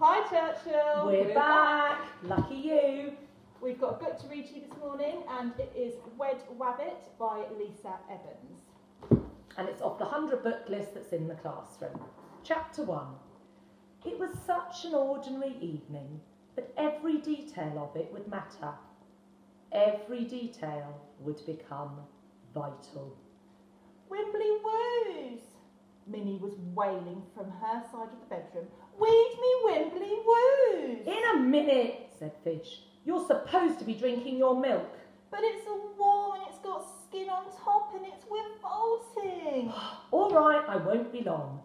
Hi Churchill! We're back! Lucky you! We've got a book to read to you this morning, and it is Wed Wabbit by Lissa Evans. And it's off the 100 book list that's in the classroom. Chapter 1. It was such an ordinary evening, but every detail of it would matter. Every detail would become vital. Wimbly woos! Minnie was wailing from her side of the bedroom. Weed me wimbly woos! In a minute, said Fidge. You're supposed to be drinking your milk. But it's all warm and it's got skin on top and it's revolting. All right, I won't be long.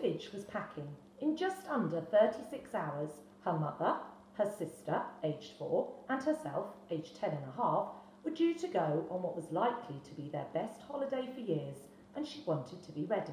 Fidge was packing. In just under 36 hours, her mother, her sister, aged 4, and herself, aged 10 and a half, were due to go on what was likely to be their best holiday for years, and she wanted to be ready.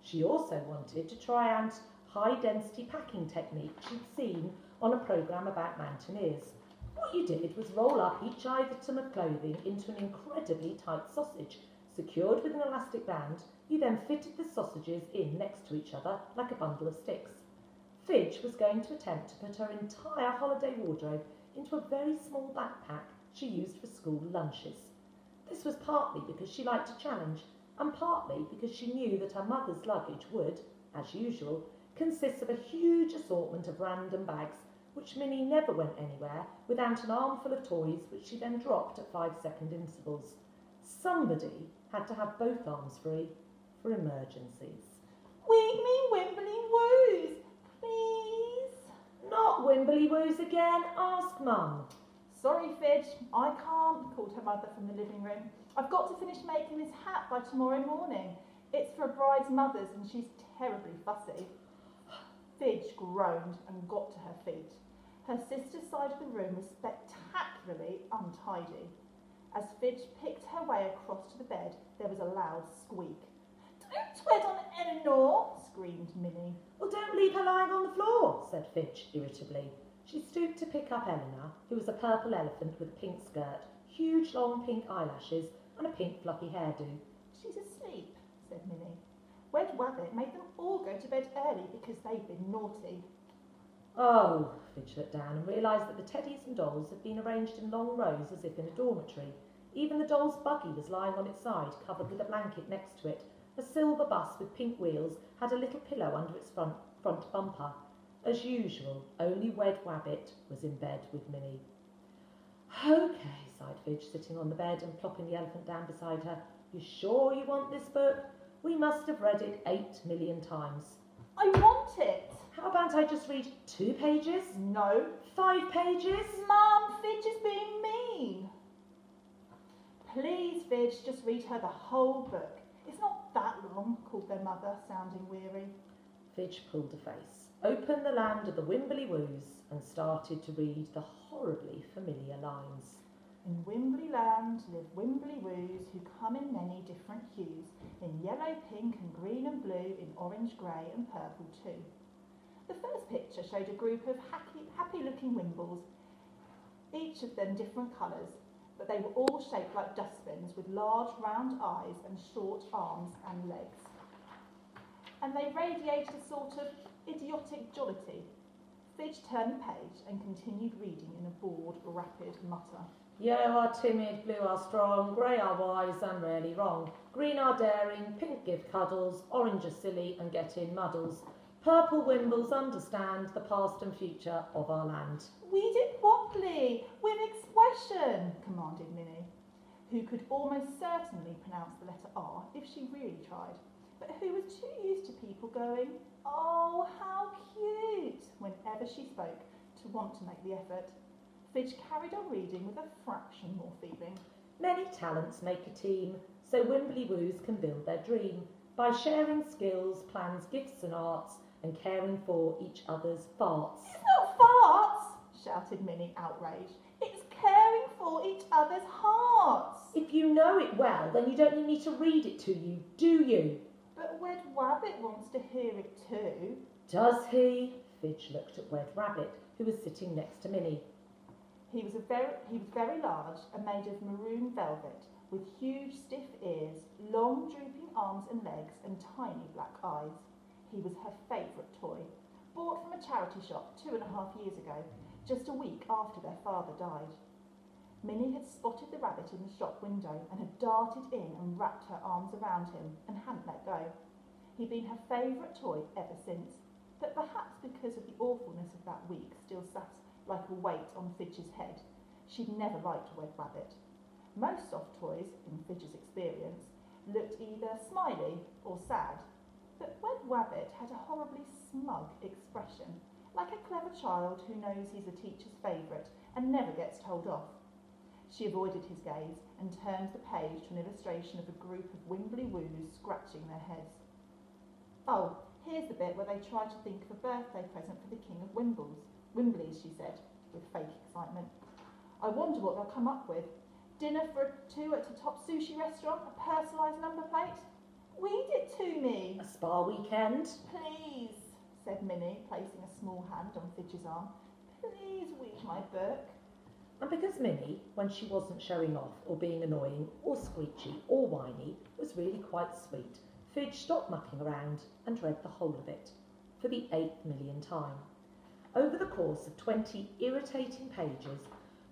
She also wanted to try out high-density packing technique she'd seen on a programme about mountaineers. What you did was roll up each item of clothing into an incredibly tight sausage. Secured with an elastic band, you then fitted the sausages in next to each other like a bundle of sticks. Fidge was going to attempt to put her entire holiday wardrobe into a very small backpack she used for school lunches. This was partly because she liked a challenge, and partly because she knew that her mother's luggage would, as usual, consist of a huge assortment of random bags, which Minnie never went anywhere without an armful of toys which she then dropped at 5-second intervals. Somebody had to have both arms free for emergencies. Weed me wimbly woos, please. Not wimbly woos again, ask Mum. Sorry, Fidge, I can't, called her mother from the living room. I've got to finish making this hat by tomorrow morning. It's for a bride's mother's and she's terribly fussy. Fidge groaned and got to her feet. Her sister's side of the room was spectacularly untidy. As Fidge picked her way across to the bed, there was a loud squeak. Don't tread on Eleanor, screamed Minnie. Well, don't leave her lying on the floor, said Fidge irritably. She stooped to pick up Eleanor, who was a purple elephant with a pink skirt, huge long pink eyelashes and a pink fluffy hairdo. She's asleep, said Minnie. Wed Wabbit made them all go to bed early because they'd been naughty. Oh, Fidge looked down and realised that the teddies and dolls had been arranged in long rows as if in a dormitory. Even the doll's buggy was lying on its side, covered with a blanket next to it. A silver bus with pink wheels had a little pillow under its front bumper. As usual, only Wed Wabbit was in bed with Minnie. Okay, sighed Fidge, sitting on the bed and plopping the elephant down beside her. You sure you want this book? We must have read it 8 million times. I want it. How about I just read 2 pages? No. 5 pages? Mum, Fidge is being mean. Please, Fidge, just read her the whole book. It's not that long, called their mother, sounding weary. Fidge pulled a face, opened the land of the Wimbly Woos and started to read the horribly familiar lines. In Wimbly land live Wimbly woos who come in many different hues, in yellow, pink and green and blue, in orange, grey and purple too. The first picture showed a group of happy-looking wimbles, each of them different colours, but they were all shaped like dustbins with large round eyes and short arms and legs. And they radiated a sort of idiotic jollity. Fidge turned the page and continued reading in a bored, rapid mutter. Yellow are timid, blue are strong, grey are wise and rarely wrong. Green are daring, pink give cuddles, orange are silly and get in muddles. Purple wimbles understand the past and future of our land. Read it properly, with expression, commanded Minnie, who could almost certainly pronounce the letter R if she really tried, but who was too used to people going, "Oh, how cute," whenever she spoke, to want to make the effort. Fidge carried on reading with a fraction more feeling. Many talents make a team, so Wimbly Woos can build their dream by sharing skills, plans, gifts and arts and caring for each other's farts. It's not farts, shouted Minnie, outraged. It's caring for each other's hearts. If you know it well, then you don't need me to read it to you, do you? But Wed Wabbit wants to hear it too. Does he? Fidge looked at Wed Wabbit, who was sitting next to Minnie. He was very large and made of maroon velvet, with huge stiff ears, long drooping arms and legs, and tiny black eyes. He was her favourite toy. bought from a charity shop 2.5 years ago, just a week after their father died. Minnie had spotted the rabbit in the shop window and had darted in and wrapped her arms around him and hadn't let go. He'd been her favourite toy ever since, but perhaps because of the awfulness of that week still sat like a weight on Fidge's head, she'd never liked Wed Wabbit. Most soft toys, in Fidge's experience, looked either smiley or sad, but Wed Wabbit had a horribly smug expression, like a clever child who knows he's a teacher's favourite and never gets told off. She avoided his gaze and turned the page to an illustration of a group of Wimbly Woos scratching their heads. "Oh, here's the bit where they try to think of a birthday present for the King of Wimbleys," she said, with fake excitement. "I wonder what they'll come up with. Dinner for two at a top sushi restaurant, a personalised number plate? Read it to me." "A spa weekend?" "Please," said Minnie, placing a small hand on Fidge's arm. "Please read my book." And because Minnie, when she wasn't showing off or being annoying or squeaky or whiny, was really quite sweet, Fidge stopped mucking around and read the whole of it, for the 8th million time. Over the course of 20 irritating pages,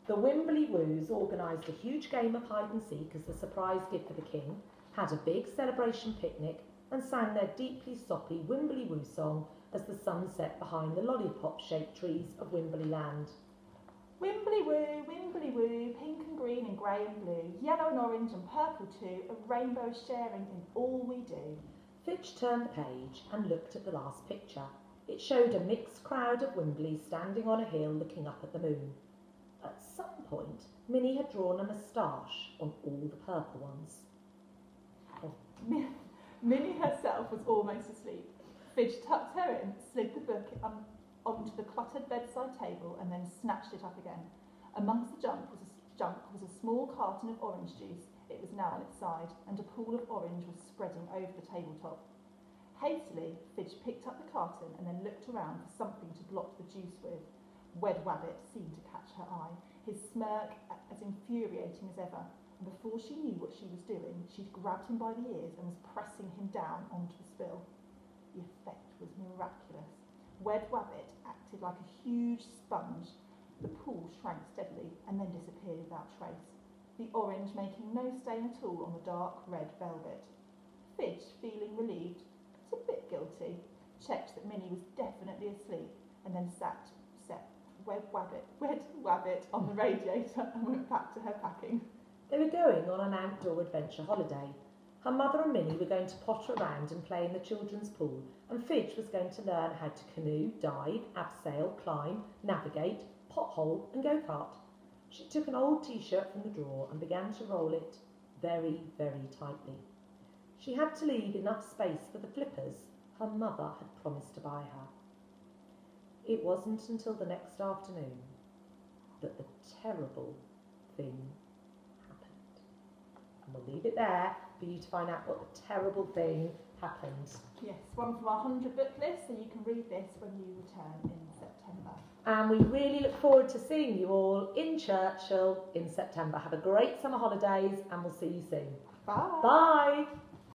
the Wimbly Woos organised a huge game of hide-and-seek as the surprise gift for the king, had a big celebration picnic, and sang their deeply soppy Wimbly Woo song as the sun set behind the lollipop-shaped trees of Wimbly Land. Wimbly woo, pink and green and grey and blue, yellow and orange and purple too, a rainbow sharing in all we do. Fidge turned the page and looked at the last picture. It showed a mixed crowd of Wimbleys standing on a hill looking up at the moon. At some point, Minnie had drawn a moustache on all the purple ones. Minnie herself was almost asleep. Fidge tucked her in, slid the book onto the cluttered bedside table and then snatched it up again. Amongst the junk was a small carton of orange juice. It was now on its side, and a pool of orange was spreading over the tabletop. Hastily, Fidge picked up the carton and then looked around for something to blot the juice with. Wed Wabbit seemed to catch her eye, his smirk as infuriating as ever, and before she knew what she was doing, she'd grabbed him by the ears and was pressing him down onto the spill. The effect was miraculous. Wed Wabbit acted like a huge sponge. The pool shrank steadily and then disappeared without trace, the orange making no stain at all on the dark red velvet. Fidge, feeling relieved, but a bit guilty, checked that Minnie was definitely asleep and then set Wed Wabbit on the radiator and went back to her packing. They were going on an outdoor adventure holiday. Her mother and Minnie were going to potter around and play in the children's pool, and Fidge was going to learn how to canoe, dive, abseil, climb, navigate, pothole and go-kart. She took an old T-shirt from the drawer and began to roll it very, very tightly. She had to leave enough space for the flippers her mother had promised to buy her. It wasn't until the next afternoon that the terrible thing happened. And we'll leave it there for you to find out what the terrible thing happened. Yes, one from our 100 book list, so you can read this when you return in September. And we really look forward to seeing you all in Churchill in September. Have a great summer holidays and we'll see you soon. Bye. Bye.